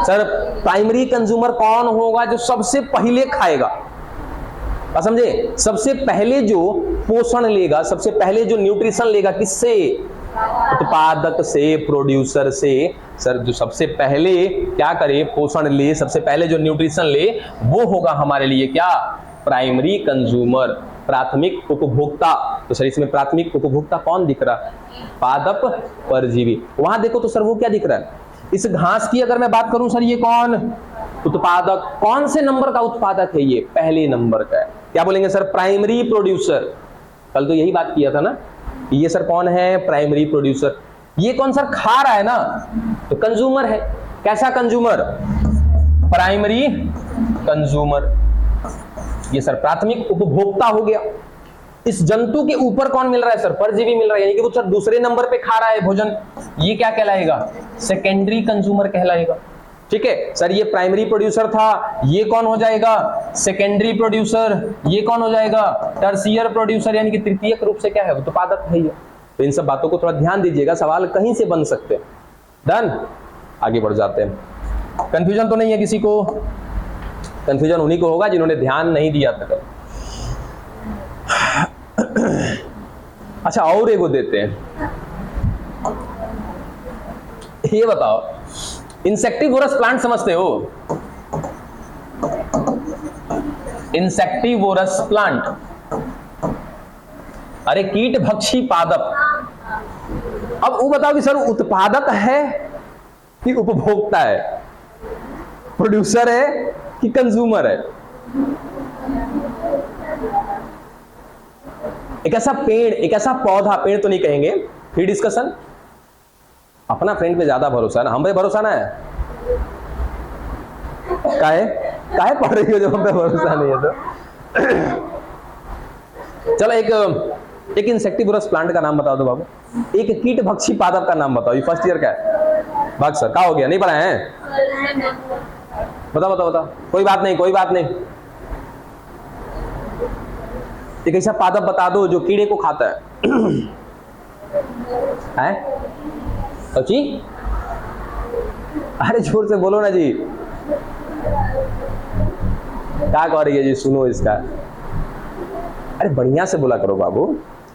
सर, प्राइमरी कंज्यूमर कौन होगा? जो सबसे पहले खाएगा, समझे? सबसे पहले जो पोषण लेगा, सबसे पहले जो न्यूट्रिशन लेगा, किससे? उत्पादक से, प्रोड्यूसर से। सर जो सबसे पहले क्या करे? पोषण ले, सबसे पहले जो न्यूट्रिशन ले, वो होगा हमारे लिए क्या? प्राइमरी कंज्यूमर, प्राथमिक उपभोक्ता। तो सर इसमें प्राथमिक उपभोक्ता कौन दिख रहा? पादप परजीवी। वहां देखो तो सर वो क्या दिख रहा है? इस घास की अगर मैं बात करूं सर, ये कौन? उत्पादक। कौन से नंबर का उत्पादक है ये? पहले नंबर का है। क्या बोलेंगे सर? Primary producer. कल तो यही बात किया था ना, ये सर कौन है? Primary producer. ये कौन सर? खा रहा है ना, तो कंज्यूमर है। कैसा कंज्यूमर? Primary consumer. ये सर प्राथमिक उपभोक्ता हो गया। इस जंतु के ऊपर कौन मिल रहा है सर? परजीवी मिल रहा है, यानी कि वो सर दूसरे नंबर पे खा रहा है भोजन, ये क्या कहलाएगा? सेकेंडरी कंज्यूमर कहलाएगा, ठीक है सर, ये प्राइमरी प्रोड्यूसर था, ये कौन हो जाएगा सेकेंडरी प्रोड्यूसर, ये कौन हो जाएगा टर्सियर प्रोड्यूसर, यानी कि तृतीयक रूप से क्या है उत्पादक है ये। तो इन सब बातों को थोड़ा ध्यान दीजिएगा, सवाल कहीं से बन सकते हैं। डन, आगे बढ़ जाते हैं। कंफ्यूजन तो नहीं है किसी को? कंफ्यूजन उन्हीं को होगा जिन्होंने ध्यान नहीं दिया था। अच्छा और एगो देते हैं, ये बताओ इंसेक्टिवोरस प्लांट समझते हो? इंसेक्टिवोरस प्लांट, अरे कीट भक्षी पादप। अब वो बताओ कि सर उत्पादक है कि उपभोक्ता है, प्रोड्यूसर है कि कंज्यूमर है? एक ऐसा पेड़, एक ऐसा पौधा, पेड़ तो नहीं कहेंगे, फिर डिस्कशन। अपना फ्रेंड पे ज्यादा भरोसा है ना, हम पे भरोसा ना है? काहे पढ़ रही हो जब हम पे भरोसा नहीं है तो? चलो एक इंसेक्टिवोरस प्लांट का नाम बता दो बाबू, एक कीट भक्षी पादप का नाम बताओ। ये फर्स्ट ईयर का है। भाग सर, क्या हो गया, नहीं पढ़ा है? बताओ बताओ बताओ, कोई बात नहीं कोई बात नहीं। एक ऐसा पादप बता दो जो कीड़े को खाता है। जी अरे जोर से बोलो ना जी, क्या कह रही है जी, सुनो इसका। अरे बढ़िया से बोला करो बाबू,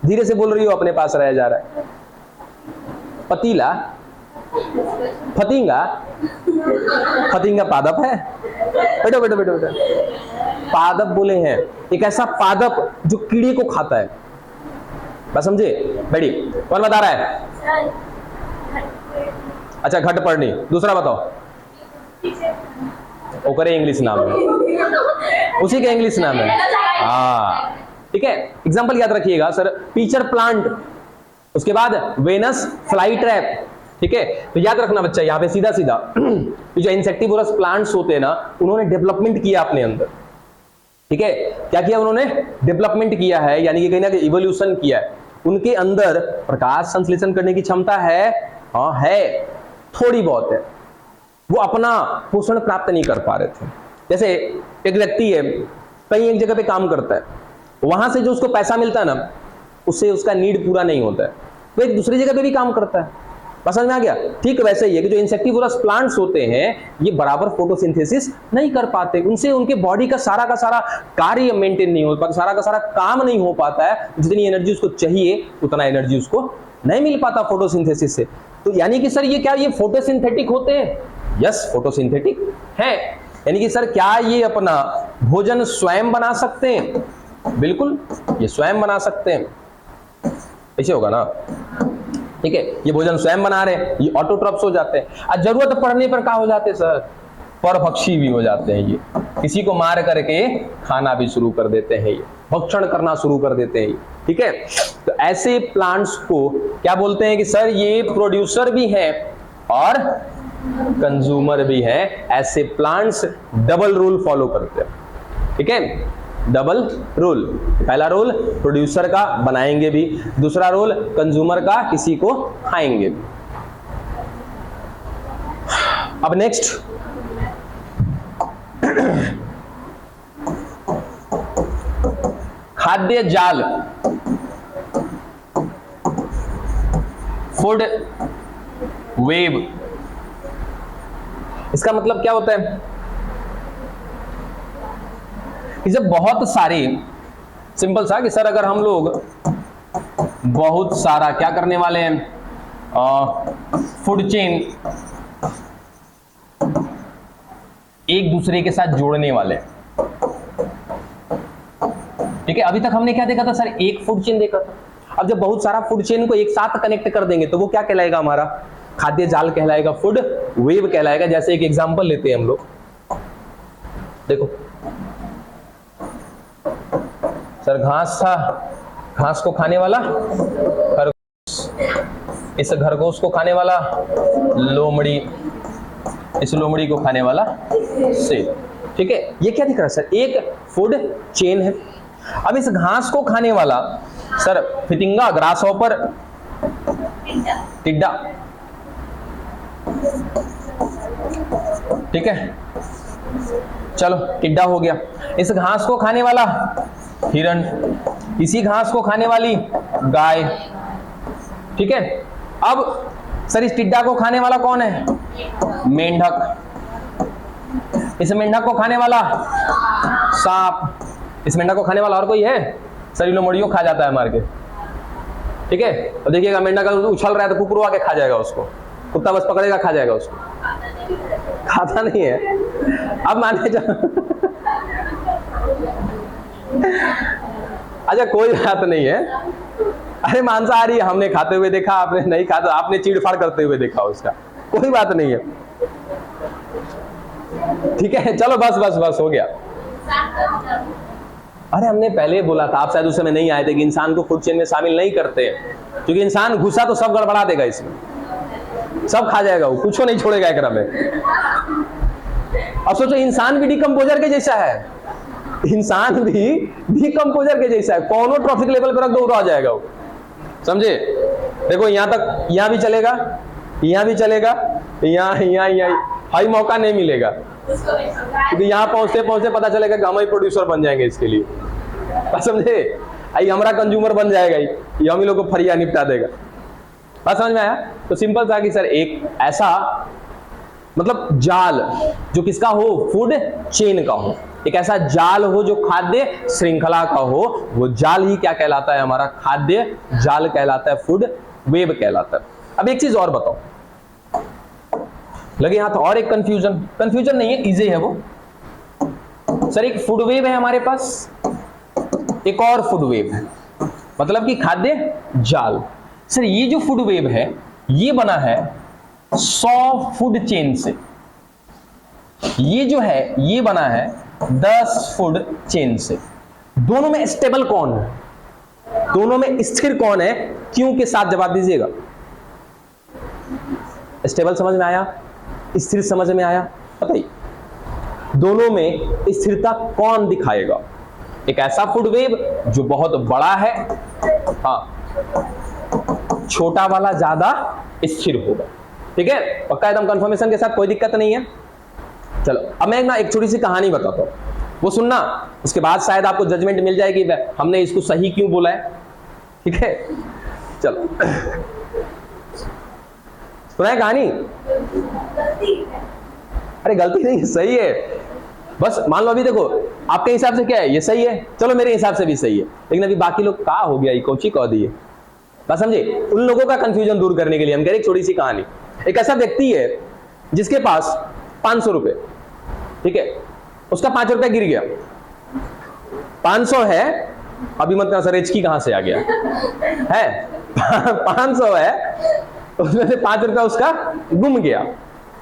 धीरे से बोल रही हो, अपने पास रह जा रहा है। पतीला, फतिंगा, फतिंगा पादप है? बैठो बैठो बैठो बैठो, पादप बोले हैं, एक ऐसा पादप जो कीड़े को खाता है। बस समझे? बैठी, कौन बता रहा है? अच्छा घट पढ़नी। दूसरा बताओ, ओकरे इंग्लिश नाम है, उसी का इंग्लिश नाम है। हाँ ठीक है, एग्जांपल याद रखिएगा सर, पीचर प्लांट, उसके बाद वेनस फ्लाई ट्रैप। ठीक है, तो याद रखना बच्चा, यहाँ पे सीधा सीधा जो इंसेक्टिवोरस प्लांट्स होते हैं ना, उन्होंने डेवलपमेंट किया अपने अंदर। ठीक है, क्या किया उन्होंने? डेवलपमेंट किया है, यानी कि कहीं ना कहीं इवोल्यूशन किया है। उनके अंदर प्रकाश संश्लेषण करने की क्षमता है, हाँ है, थोड़ी बहुत है। वो अपना पोषण प्राप्त नहीं कर पा रहे थे। जैसे एक व्यक्ति है, कहीं एक जगह पे काम करता है, वहां से जो उसको पैसा मिलता है ना, उससे उसका नीड पूरा नहीं होता है, वो एक दूसरी जगह पे भी काम करता है। समझ में आ गया? ठीक वैसे ही है कि जो इंसेक्टिवोरस प्लांट्स होते हैं, ये बराबर फोटोसिंथेसिस नहीं कर पाते, उनसे उनके बॉडी का सारा कार्य मेंटेन नहीं हो पाता, सारा का सारा काम नहीं हो पाता है। जितनी एनर्जी उसको चाहिए उतना एनर्जी उसको नहीं मिल पाता फोटोसिंथेसिस से। तो यानी कि सर ये क्या, ये फोटोसिंथेटिक होते हैं? यस, फोटोसिंथेटिक है। यानी कि सर क्या ये अपना भोजन स्वयं बना सकते हैं? बिल्कुल, ये स्वयं बना सकते हैं। ऐसे होगा ना? ठीक है, ये भोजन स्वयं बना रहे हैं, ये ऑटोट्रॉप्स हो जाते हैं। और जरूरत पड़ने पर क्या हो जाते हैं सर? परभक्षी भी हो जाते हैं। ये किसी को मार करके खाना भी शुरू कर देते हैं, ये भक्षण करना शुरू कर देते हैं। ठीक है, तो ऐसे प्लांट्स को क्या बोलते हैं कि सर ये प्रोड्यूसर भी है और कंज्यूमर भी है। ऐसे प्लांट्स डबल रूल फॉलो करते हैं। ठीक है, डबल रूल, पहला रूल प्रोड्यूसर का, बनाएंगे भी, दूसरा रूल कंज्यूमर का, किसी को खाएंगे भी। अब नेक्स्ट खाद्य जाल, फूड वेब। इसका मतलब क्या होता है कि जब बहुत सारे, सिंपल सा कि सर अगर हम लोग बहुत सारा क्या करने वाले हैं, फूड चेन एक दूसरे के साथ जोड़ने वाले हैं। ठीक है, अभी तक हमने क्या देखा था सर? एक फूड चेन देखा था। अब जब बहुत सारा फूड चेन को एक साथ कनेक्ट कर देंगे तो वो क्या कहलाएगा? हमारा खाद्य जाल कहलाएगा, फूड वेव कहलाएगा। जैसे एक एग्जांपल लेते हैं हम लोग, देखो सर, घास था, घास को खाने वाला खरगोश, इस खरगोश को खाने वाला लोमड़ी, इस लोमड़ी को खाने वाला सेब। ठीक है, ये क्या दिख रहा है सर? एक फूड चेन है। अब इस घास को खाने वाला सर फितिंगा, ग्रासहॉपर, टिड्डा, ठीक है, चलो टिड्डा हो गया। इस घास को खाने वाला हिरण, इसी घास को खाने वाली गाय, ठीक है। अब सर इस टिड्डा को खाने वाला कौन है? मेंढक। इस मेंढक को खाने वाला सांप। इस मेंढक को खाने वाला और कोई है? सर लोमड़ियों खा जाता है मार के, ठीक है। और देखिएगा मेंढक उछल रहा है तो कुकुर आके खा जाएगा उसको, कुत्ता बस पकड़ेगा खा जाएगा उसको, खाता नहीं है। अब माने जा अच्छा कोई बात नहीं है, अरे मांसाहारी हमने खाते हुए देखा, आपने नहीं खाता, आपने चीड़-फाड़ करते हुए देखा उसका, कोई बात नहीं है, ठीक है। चलो बस बस बस हो गया। अरे हमने पहले बोला था, आप शायद उस समय नहीं आए थे, कि इंसान को फूड चेन में शामिल नहीं करते, क्योंकि इंसान घुसा तो सब गड़बड़ा देगा, इसमें सब खा जाएगा, वो कुछ नहीं छोड़ेगा एकरा में। अब सोचो इंसान भी डिकम्पोजर के जैसा है, इंसान भी डिकम्पोजर के जैसा है, कौनो ट्रॉफिक लेवल पर रख दो उड़ा जाएगा वो, समझे। देखो यहाँ तक, यहाँ भी चलेगा, यहाँ भी चलेगा, यहाँ हाई मौका नहीं मिलेगा, क्योंकि यहाँ पहुंचते पहुंचते पता चलेगा कि हम ही प्रोड्यूसर बन जाएंगे इसके लिए, समझे। आई हमारा कंज्यूमर बन जाएगा, ये हम ही लोग को फरिया निपटा देगा। बात समझ में आया? तो सिंपल था कि सर एक ऐसा मतलब जाल जो किसका हो? फूड चेन का हो, एक ऐसा जाल हो जो खाद्य श्रृंखला का हो, वो जाल ही क्या कहलाता है? हमारा खाद्य जाल कहलाता है, फूड वेब कहलाता है। अब एक चीज और बताओ, लगे यहां तो और एक कंफ्यूजन नहीं है, इजी है वो। सर एक फूड वेब है हमारे पास, एक और फूड वेब है, मतलब कि खाद्य जाल। सर ये जो फूड वेब है ये बना है 100 फूड चेन से, ये जो है ये बना है 10 फूड चेन से। दोनों में स्टेबल कौन है? दोनों में स्थिर कौन है? क्यों के साथ जवाब दीजिएगा। स्टेबल समझ में आया? स्थिर समझ में आया? बताइए दोनों में स्थिरता कौन दिखाएगा? एक ऐसा फूड वेब जो बहुत बड़ा है, हाँ, छोटा वाला ज्यादा स्थिर होगा, ठीक है। पक्का एकदम कंफर्मेशन के साथ, कोई दिक्कत नहीं है। चलो अब मैं ना एक छोटी सी कहानी बताता हूं, वो सुनना, उसके बाद शायद आपको जजमेंट मिल जाएगी हमने इसको सही क्यों बोला है, ठीक है। चलो सुना है कहानी? अरे गलती नहीं, सही है। बस मान लो अभी देखो आपके हिसाब से क्या है, ये सही है, चलो मेरे हिसाब से भी सही है, लेकिन अभी बाकी लोग का हो गया, ये कोची कह दिए, बस समझे। उन लोगों का कंफ्यूजन दूर करने के लिए हम कह रहे एक छोटी सी कहानी। एक ऐसा व्यक्ति है जिसके पास 500 रुपए, ठीक है, उसका 5 रुपया गिर गया। 500 है, अभी मत कहना सर एचकी कहां से आ गया है, 500 है, उसमें से 5 रुपया उसका गुम गया,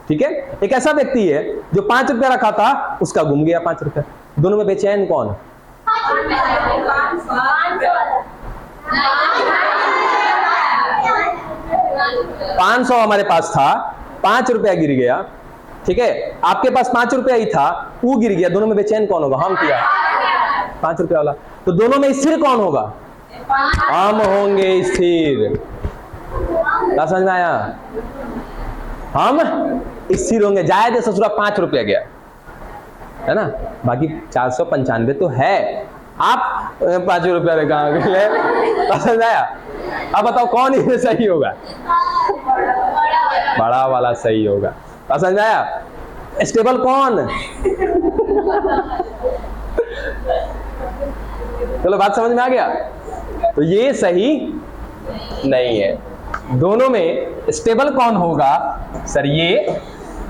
ठीक है। एक ऐसा व्यक्ति है जो 5 रुपया रखा था, उसका गुम गया 5 रुपया। दोनों में बेचैन कौन? 500 हमारे पास था, 5 रुपया गिर गया, ठीक है। आपके पास 5 रुपया ही था, वो गिर गया, दोनों में बेचैन कौन होगा? हम किया 5 रुपया वाला। तो दोनों में स्थिर कौन होगा? हम होंगे स्थिर। क्या समझ में आया? हम स्थिर होंगे। जायद ससुरा 5 रुपया गया है ना, बाकी 495 तो है, आप 5 रुपया में कहां गए? समझ आया? अब बताओ कौन इसमें सही होगा? बड़ा वाला सही होगा। समझ में आया? स्टेबल कौन? चलो बात समझ में आ गया? तो ये सही नहीं है। दोनों में स्टेबल कौन होगा? सर ये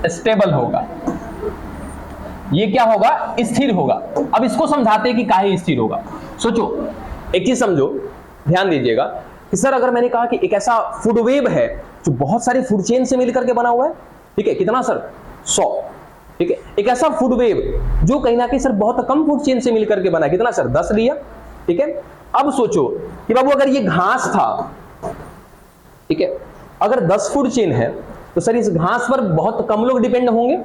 स्टेबल होगा, ये क्या होगा? स्थिर होगा। अब इसको समझाते हैं कि काहे स्थिर होगा। सोचो, एक चीज समझो, ध्यान दीजिएगा कि सर अगर मैंने कहा कि एक ऐसा फूड वेब है जो बहुत सारे फूड चेन से मिलकर के बना हुआ है, ठीक है, कितना सर? 100, ठीक है। एक ऐसा फूड वेब जो कहीं ना कहीं सर बहुत कम फूड चेन से मिलकर के बना, कितना सर? 10 लिया, ठीक है। अब सोचो कि बाबू अगर ये घास था, ठीक है, अगर 10 फूड चेन है तो सर इस घास पर बहुत कम लोग डिपेंड होंगे।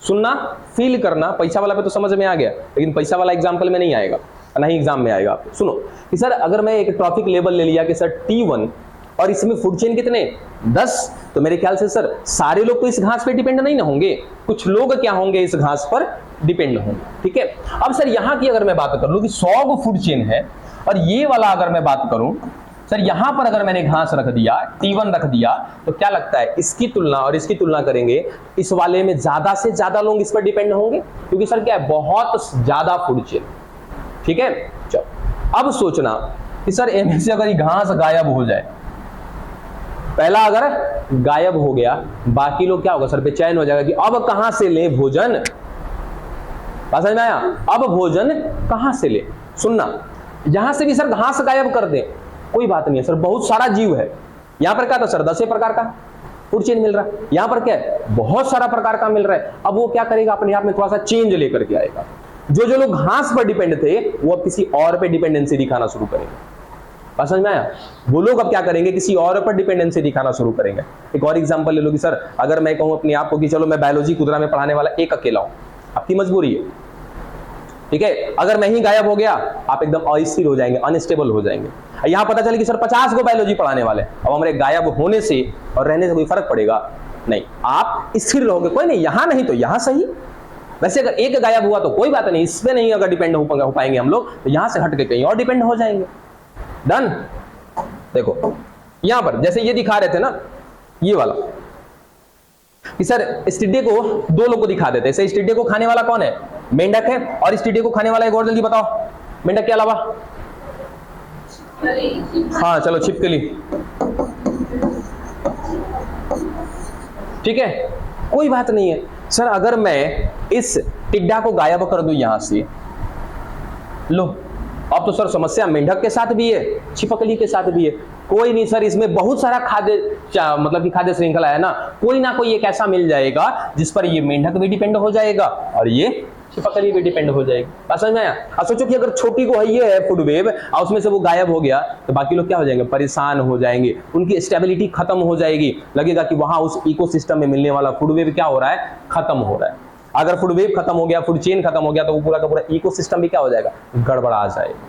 सुनना, फील करना, पैसा वाला पे तो समझ में आ गया, लेकिन पैसा वाला एग्जाम्पल में नहीं आएगा, नहीं एग्जाम में आएगा। सुनो कि सर अगर मैं एक ट्रॉफिक लेबल ले लिया कि सर T1 और इसमें फूड चेन कितने? 10, तो मेरे ख्याल से सर सारे लोग तो इस घास पे डिपेंड नहीं ना होंगे, कुछ लोग क्या होंगे इस घास पर डिपेंड होंगे, ठीक है। अब सर यहां की अगर मैं बात कर लूं कि 100 गो फूड चेन है, और ये वाला अगर मैं बात करूं सर, यहां पर अगर मैंने घास रख दिया, T1 रख दिया, तो क्या लगता है इसकी तुलना और इसकी तुलना करेंगे, इस वाले में ज्यादा से ज्यादा लोग इस पर डिपेंड होंगे, क्योंकि सर क्या है, बहुत ज्यादा फूड चेन, ठीक है। चलो अब सोचना कि सर इनमें से अगर ये घास गायब हो जाए, पहला अगर गायब हो गया, बाकी लोग क्या होगा सर, बेचैन हो जाएगा कि अब कहां से ले भोजन, बात समझ में आया, अब भोजन कहां से ले। सुनना, यहां से भी सर घास गायब कर दे कोई बात नहीं है सर, बहुत सारा जीव है, यहां पर क्या था सर 10 प्रकार का फूड चेन मिल रहा है, यहां पर क्या है बहुत सारा प्रकार का मिल रहा है। अब वो क्या करेगा, अपने आप में थोड़ा सा चेंज लेकर के आएगा। जो जो लोग घास पर डिपेंड थे वो अब किसी और पे डिपेंडेंसी दिखाना शुरू करेंगे, बात समझ में आया, वो लोग अब क्या करेंगे, किसी और पर डिपेंडेंसी दिखाना शुरू करेंगे। एक और एग्जांपल ले लो कि सर अगर मैं कहूं अपने आप को कि चलो मैं बायोलॉजी कुदरा में पढ़ाने वाला एक अकेला हूं, आपकी मजबूरी है, ठीक है, अगर मैं ही गायब हो गया आप एकदम अस्थिर हो जाएंगे, अनस्टेबल हो जाएंगे। यहां पता चले कि सर 50 को बायोलॉजी पढ़ाने वाले, अब हमारे गायब होने से और रहने से कोई फर्क पड़ेगा नहीं, आप स्थिर रहोगे, कोई नहीं, यहां नहीं तो यहां सही। वैसे अगर एक गायब हुआ तो कोई बात नहीं, इस पे नहीं अगर डिपेंड हो पाएंगे हम लोग, तो यहां से हट के कहीं और डिपेंड हो जाएंगे। डन। देखो यहां पर जैसे ये दिखा रहे थे ना, ये वाला कि सर इस टिड्डे को 2 लोग को दिखा देते हैं, इस टिड्डे को खाने वाला कौन है, मेंढक है, और इस टिड्डे को खाने वाला एक और जल्दी बताओ, मेंढक के अलावा, हाँ चलो छिपकली, ठीक है, कोई बात नहीं है सर। अगर मैं इस टिड्डा को गायब कर दूं यहां से, लो अब तो सर समस्या मेंढक के साथ भी है, छिपकली के साथ भी है, कोई नहीं सर, इसमें बहुत सारा खाद्य मतलब कि खाद्य श्रृंखला है ना, कोई ना कोई एक ऐसा मिल जाएगा जिस पर ये मेंढक भी डिपेंड हो जाएगा और ये छिपकली भी डिपेंड हो जाएगी, बात समझ में आया। अब सोचो कि अगर छोटी को ये है फूड वेब और उसमें से वो गायब हो गया तो बाकी लोग क्या हो जाएंगे, परेशान हो जाएंगे, उनकी स्टेबिलिटी खत्म हो जाएगी, लगेगा कि वहां उस इकोसिस्टम में मिलने वाला फूड वेब क्या हो रहा है, खत्म हो रहा है। अगर फूड वेब खत्म हो गया, फूड चेन खत्म हो गया, तो वो पूरा का पूरा इकोसिस्टम भी क्या हो जाएगा, गड़बड़ा जाएगा,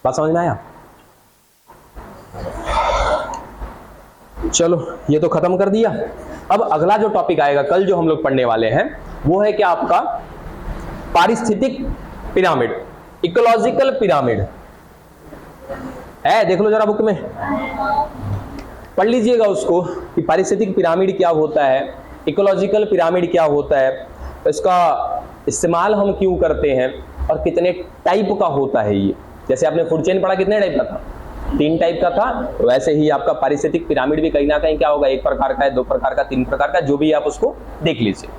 बात समझ में आया। चलो ये तो खत्म कर दिया। अब अगला जो टॉपिक आएगा कल जो हम लोग पढ़ने वाले हैं वो है क्या, आपका पारिस्थितिक पिरामिड, इकोलॉजिकल पिरामिड है, देख लो जरा बुक में, पढ़ लीजिएगा उसको कि पारिस्थितिक पिरामिड क्या होता है, इकोलॉजिकल पिरामिड क्या होता है, इसका इस्तेमाल हम क्यों करते हैं और कितने टाइप का होता है ये। जैसे आपने फूड चेन पढ़ा, कितने टाइप का था, 3 टाइप का था, वैसे ही आपका पारिस्थितिक पिरामिड भी कहीं ना कहीं क्या होगा, 1 प्रकार का है, 2 प्रकार का, 3 प्रकार का, जो भी आप उसको देख लीजिए।